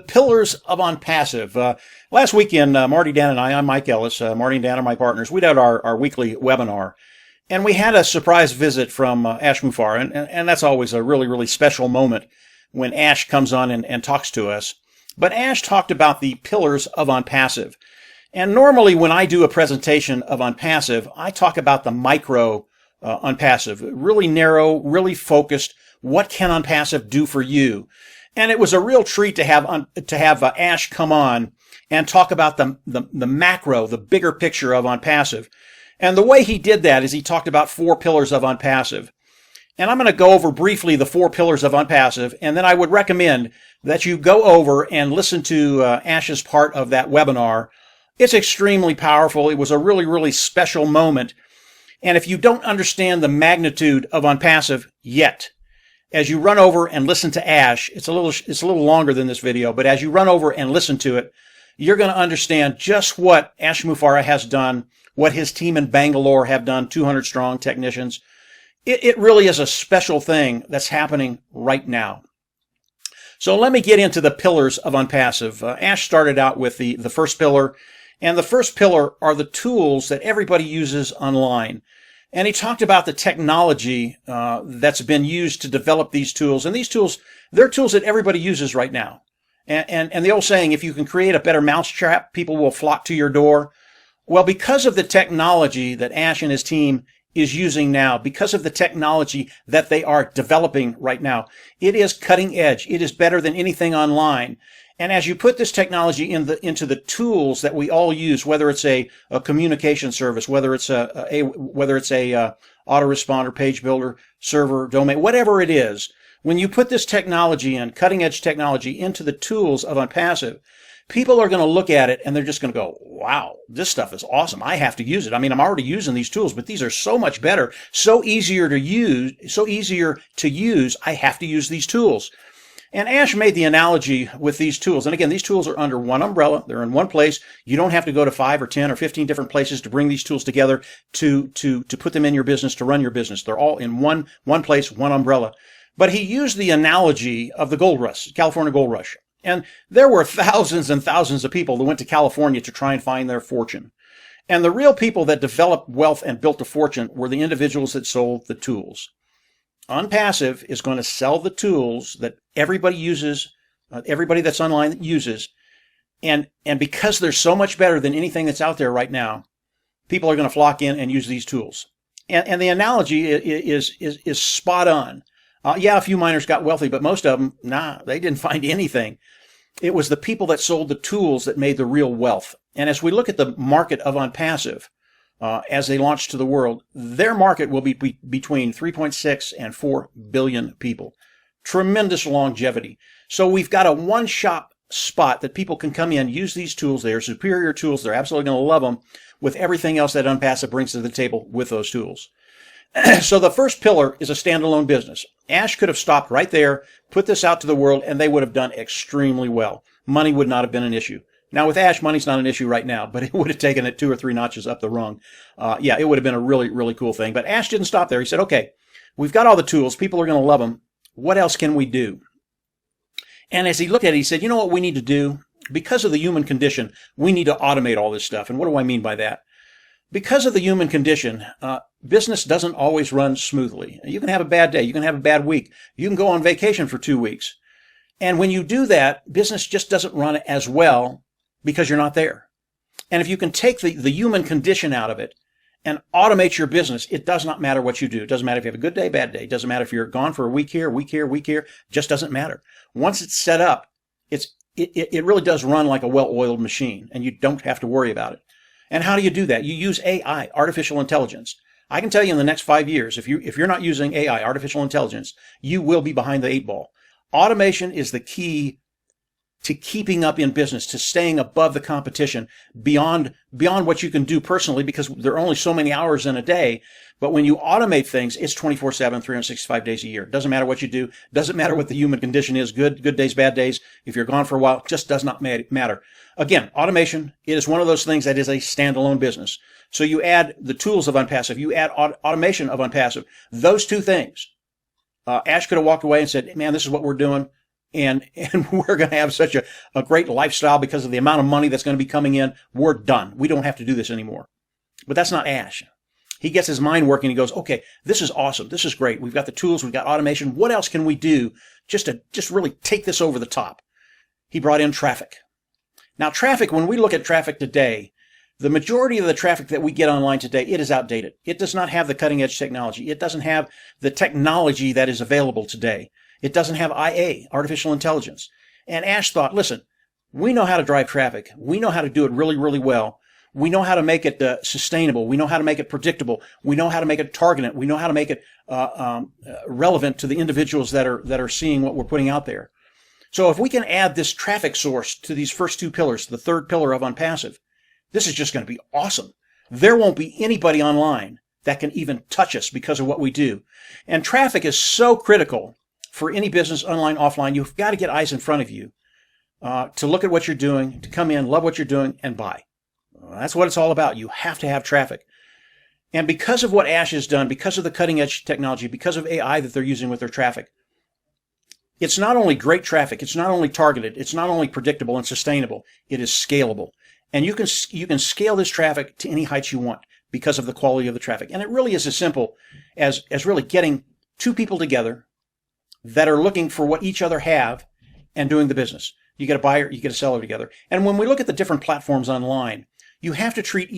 Pillars of OnPassive. Last weekend, Marty, Dan, and I'm Mike Ellis. Marty and Dan are my partners. We did our weekly webinar, and we had a surprise visit from Ash Mufareh, and that's always a really, really special moment when Ash comes on and talks to us. But Ash talked about the pillars of OnPassive. And normally when I do a presentation of OnPassive, I talk about the micro OnPassive, really narrow, really focused. What can OnPassive do for you? And it was a real treat to have Ash come on and talk about the macro, the bigger picture of OnPassive. And the way he did that is he talked about 4 pillars of OnPassive. And I'm going to go over briefly the 4 pillars of OnPassive, and then I would recommend that you go over and listen to Ash's part of that webinar. It's extremely powerful. It was a really, really special moment. And if you don't understand the magnitude of OnPassive yet, as you run over and listen to Ash, it's a little longer than this video, but as you run over and listen to it, you're going to understand just what Ash Mufareh has done, what his team in Bangalore have done, 200 strong technicians. It really is a special thing that's happening right now. So let me get into the pillars of OnPassive. Ash started out with the first pillar, and the first pillar are the tools that everybody uses online. And he talked about the technology that's been used to develop these tools. And these tools, they're tools that everybody uses right now. And the old saying, if you can create a better mousetrap, people will flock to your door. Well, because of the technology that Ash and his team is using now, because of the technology that they are developing right now, it is cutting edge. It is better than anything online. And as you put this technology into the tools that we all use, whether it's a communication service, whether it's a autoresponder, page builder, server, domain, whatever it is, when you put this technology in, cutting edge technology, into the tools of OnPassive, people are going to look at it and they're just going to go, wow, this stuff is awesome. I have to use it. I mean, I'm already using these tools, but these are so much better, so easier to use. I have to use these tools. And Ash made the analogy with these tools. And again, these tools are under one umbrella. They're in one place. You don't have to go to 5 or 10 or 15 different places to bring these tools together to put them in your business, to run your business. They're all in one place, one umbrella. But he used the analogy of the gold rush, California gold rush. And there were thousands and thousands of people that went to California to try and find their fortune. And the real people that developed wealth and built a fortune were the individuals that sold the tools. OnPassive is going to sell the tools that everybody uses, everybody that's online uses. And because they're so much better than anything that's out there right now, people are going to flock in and use these tools. And the analogy is spot on. Yeah, a few miners got wealthy, but most of them, they didn't find anything. It was the people that sold the tools that made the real wealth. And as we look at the market of OnPassive, as they launch to the world, their market will be between 3.6 and 4 billion people. Tremendous longevity. So we've got a one-shop spot that people can come in, use these tools. They are superior tools. They're absolutely going to love them, with everything else that OnPassive brings to the table with those tools. So the first pillar is a standalone business. Ash could have stopped right there, put this out to the world, and they would have done extremely well. Money would not have been an issue. Now, with Ash, money's not an issue right now, but it would have taken it 2 or 3 notches up the rung. It would have been a really, really cool thing. But Ash didn't stop there. He said, okay, we've got all the tools. People are going to love them. What else can we do? And as he looked at it, he said, you know what we need to do? Because of the human condition, we need to automate all this stuff. And what do I mean by that? Because of the human condition, business doesn't always run smoothly. You can have a bad day. You can have a bad week. You can go on vacation for 2 weeks. And when you do that, business just doesn't run as well because you're not there. And if you can take the human condition out of it and automate your business, it does not matter what you do. It doesn't matter if you have a good day, bad day. It doesn't matter if you're gone for a week here, week here, week here. It just doesn't matter. Once it's set up, it really does run like a well-oiled machine, and you don't have to worry about it. And how do you do that? You use AI, artificial intelligence. I can tell you in the next 5 years, if you're not using AI, artificial intelligence, you will be behind the 8 ball. Automation is the key to keeping up in business, to staying above the competition, beyond what you can do personally, because there are only so many hours in a day. But when you automate things, it's 24/7, 365 days a year. Doesn't matter what you do. Doesn't matter what the human condition is. Good days, bad days. If you're gone for a while, just does not matter. Again, automation, it is one of those things that is a standalone business. So you add the tools of OnPassive, you add automation of OnPassive. Those two things. Ash could have walked away and said, man, this is what we're doing. and we're going to have such a great lifestyle because of the amount of money that's going to be coming in. We're done. We don't have to do this anymore. But that's not Ash. He gets his mind working. He goes, okay, this is awesome. This is great. We've got the tools. We've got automation. What else can we do just to really take this over the top? He brought in traffic. Now, traffic, when we look at traffic today, the majority of the traffic that we get online today, it is outdated. It does not have the cutting edge technology. It doesn't have the technology that is available today. It doesn't have IA, artificial intelligence. And Ash thought, listen, we know how to drive traffic. We know how to do it really, really well. We know how to make it sustainable. We know how to make it predictable. We know how to make it targeted. We know how to make it relevant to the individuals that are seeing what we're putting out there. So if we can add this traffic source to these first two pillars, the third pillar of Unpassive, this is just going to be awesome. There won't be anybody online that can even touch us because of what we do. And traffic is so critical for any business, online, offline. You've got to get eyes in front of you to look at what you're doing, to come in, love what you're doing, and buy. That's what it's all about. You have to have traffic. And because of what Ash has done, because of the cutting edge technology, because of AI that they're using with their traffic, it's not only great traffic, it's not only targeted, it's not only predictable and sustainable, it is scalable. And you can scale this traffic to any heights you want because of the quality of the traffic. And it really is as simple as really getting two people together that are looking for what each other have and doing the business. You get a buyer, you get a seller together. And when we look at the different platforms online, you have to treat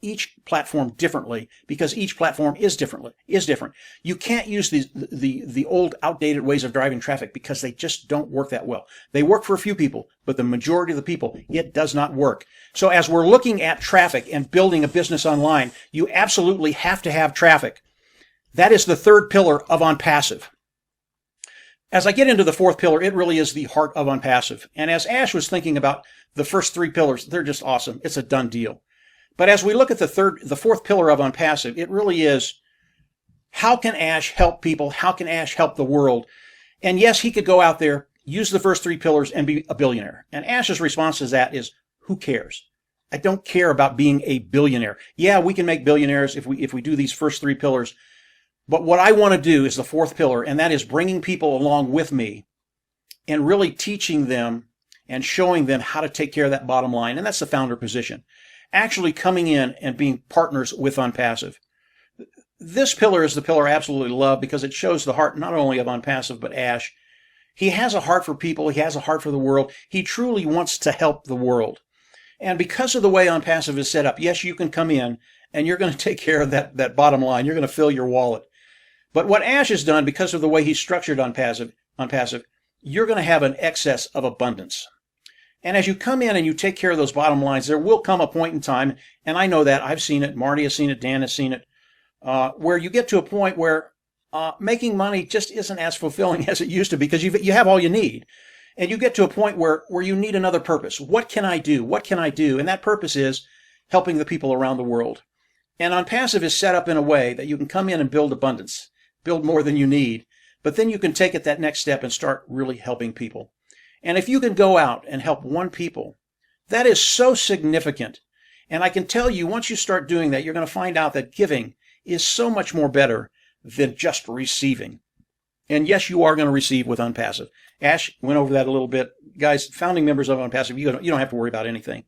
each platform differently because each platform is different. You can't use the old outdated ways of driving traffic because they just don't work that well. They work for a few people, but the majority of the people, it does not work. So as we're looking at traffic and building a business online, you absolutely have to have traffic. That is the third pillar of Unpassive. As I get into the fourth pillar, it really is the heart of Unpassive. And as Ash was thinking about the first three pillars, they're just awesome. It's a done deal. But as we look at the fourth pillar of Unpassive, it really is, how can Ash help people? How can Ash help the world? And yes, he could go out there, use the first three pillars, and be a billionaire. And Ash's response to that is, who cares? I don't care about being a billionaire. Yeah, we can make billionaires if we do these first three pillars. But what I want to do is the fourth pillar, and that is bringing people along with me and really teaching them and showing them how to take care of that bottom line. And that's the founder position. Actually coming in and being partners with Unpassive. This pillar is the pillar I absolutely love because it shows the heart not only of Unpassive, but Ash. He has a heart for people. He has a heart for the world. He truly wants to help the world. And because of the way Unpassive is set up, yes, you can come in and you're going to take care of that bottom line. You're going to fill your wallet. But what Ash has done, because of the way he's structured Unpassive, you're going to have an excess of abundance. And as you come in and you take care of those bottom lines, there will come a point in time, and I know that, I've seen it, Marty has seen it, Dan has seen it, where you get to a point where making money just isn't as fulfilling as it used to be because you have all you need. And you get to a point where you need another purpose. What can I do? What can I do? And that purpose is helping the people around the world. And Unpassive is set up in a way that you can come in and build abundance, build more than you need, but then you can take it that next step and start really helping people. And if you can go out and help one people, that is so significant. And I can tell you, once you start doing that, you're going to find out that giving is so much more better than just receiving. And yes, you are going to receive with Unpassive. Ash went over that a little bit. Guys, founding members of Unpassive, you don't have to worry about anything.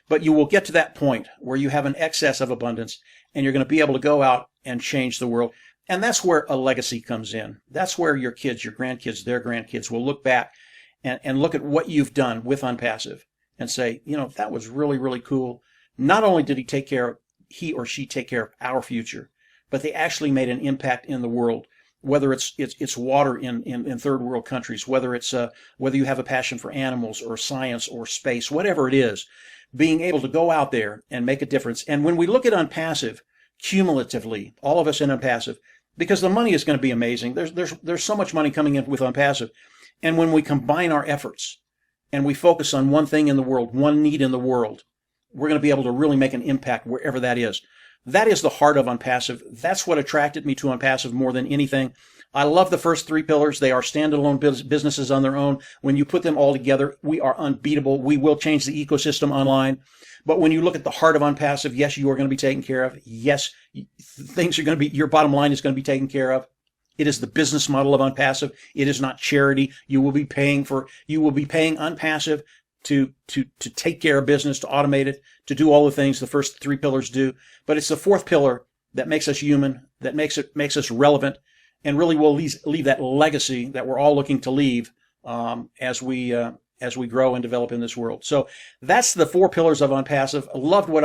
But you will get to that point where you have an excess of abundance and you're going to be able to go out and change the world. And that's where a legacy comes in. That's where your kids, your grandkids, their grandkids will look back and look at what you've done with Unpassive and say, that was really, really cool. Not only did he or she take care of our future, but they actually made an impact in the world, whether it's water in third world countries, whether you have a passion for animals or science or space, whatever it is, being able to go out there and make a difference. And when we look at Unpassive, cumulatively, all of us in Unpassive, because the money is going to be amazing. There's so much money coming in with Unpassive. And when we combine our efforts and we focus on one thing in the world, one need in the world, we're going to be able to really make an impact wherever that is. That is the heart of Unpassive. That's what attracted me to Unpassive more than anything. I love the first three pillars. They are standalone businesses on their own. When you put them all together, we are unbeatable. We will change the ecosystem online. But when you look at the heart of Unpassive, yes, you are going to be taken care of. Yes, things are going to be, your bottom line is going to be taken care of. It is the business model of Unpassive. It is not charity. You will be paying Unpassive to take care of business, to automate it, to do all the things the first three pillars do. But it's the fourth pillar that makes us human, that makes us relevant, and really will leave that legacy that we're all looking to leave as we grow and develop in this world. So that's the four pillars of Unpassive. Loved what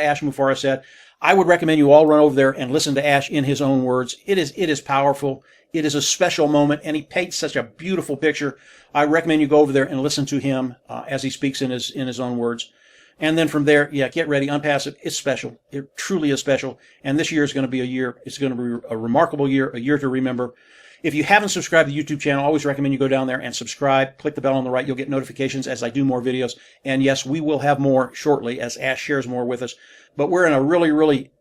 Ash Mufareh said. I would recommend you all run over there and listen to Ash in his own words. It is powerful. It is a special moment, and he paints such a beautiful picture. I recommend you go over there and listen to him as he speaks in his own words. And then from there, yeah, get ready. Unpassive is special. It truly is special. And this year is going to be a year. It's going to be a remarkable year, a year to remember. If you haven't subscribed to the YouTube channel, I always recommend you go down there and subscribe. Click the bell on the right. You'll get notifications as I do more videos. And yes, we will have more shortly as Ash shares more with us. But we're in a really, really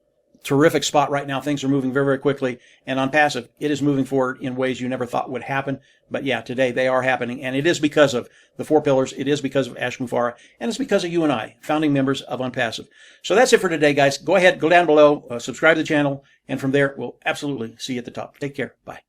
terrific spot right now. Things are moving very, very quickly. And Unpassive, it is moving forward in ways you never thought would happen. But yeah, today they are happening. And it is because of the four pillars. It is because of Ash Mufareh. And it's because of you and I, founding members of Unpassive. So that's it for today, guys. Go ahead, go down below, subscribe to the channel. And from there, we'll absolutely see you at the top. Take care. Bye.